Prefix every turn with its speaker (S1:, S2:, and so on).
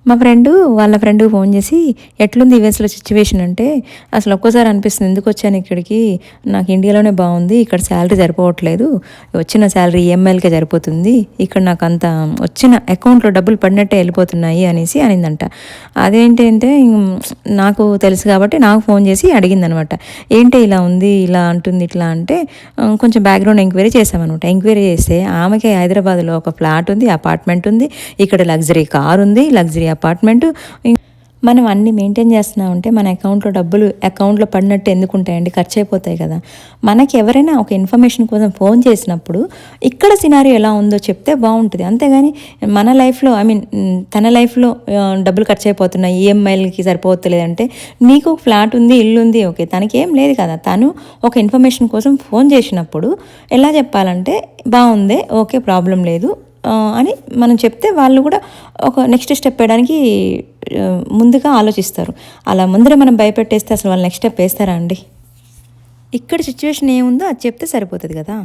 S1: మా ఫ్రెండు వాళ్ళ ఫ్రెండ్‌కి ఫోన్ చేసి, "ఎట్లుంది యూఎస్‌లో సిట్యుయేషన్" అంటే, అసలు ఒక్కోసారి అనిపిస్తుంది ఎందుకొచ్చాను ఇక్కడికి, నాకు ఇండియాలోనే బావుంది. ఇక్కడ సాలరీ సరిపోవట్లేదు. వచ్చిన సాలరీ ఈఎంఐలకే సరిపోతుంది. ఇక్కడ నాకంత వచ్చిన అకౌంట్‌లో డబ్బులు పడినట్టే ఎళ్ళిపోతున్నాయి అనేసి అనిందంట. అదేంటి అంటే నాకు తెలుసు కాబట్టి నాకు ఫోన్ చేసి అడిగిందనమాట. "ఏంటి ఇలా ఉంది, ఇలా అంటుంది" ఇట్లా అంటే కొంచెం బ్యాక్‌గ్రౌండ్ ఎంక్వైరీ చేశామనమాట. ఎంక్వైరీ చేస్తే ఆమెకి హైదరాబాద్‌లో ఒక ఫ్లాట్ ఉంది, అపార్ట్మెంట్ ఉంది. ఇక్కడ లగ్జరీ కార్ ఉంది, లగ్జరీ అపార్ట్మెంటు. మనం అన్నీ మెయింటైన్ చేస్తున్నామంటే మన అకౌంట్లో పడినట్టు ఎందుకుంటాయండి, ఖర్చు అయిపోతాయి కదా. మనకి ఎవరైనా ఒక ఇన్ఫర్మేషన్ కోసం ఫోన్ చేసినప్పుడు ఇక్కడ సినారియో ఎలా ఉందో చెప్తే బాగుంటుంది. అంతేగాని మన లైఫ్లో తన లైఫ్లో డబ్బులు ఖర్చు అయిపోతున్నాయి, ఈఎంఐలకి సరిపోతలేదంటే, నీకు ఫ్లాట్ ఉంది, ఇల్లు ఉంది, ఓకే, తనకి ఏం లేదు కదా. తను ఒక ఇన్ఫర్మేషన్ కోసం ఫోన్ చేసినప్పుడు ఎలా చెప్పాలంటే, బాగుందే, ఓకే, ప్రాబ్లం లేదు అని మనం చెప్తే వాళ్ళు కూడా ఒక నెక్స్ట్ స్టెప్ వేయడానికి ముందుగా ఆలోచిస్తారు. అలా ముందరే మనం భయపెట్టేస్తే అసలు వాళ్ళు నెక్స్ట్ స్టెప్ వేస్తారా అండి? ఇక్కడ సిచ్యువేషన్ ఏముందో అది చెప్తే సరిపోతుంది కదా.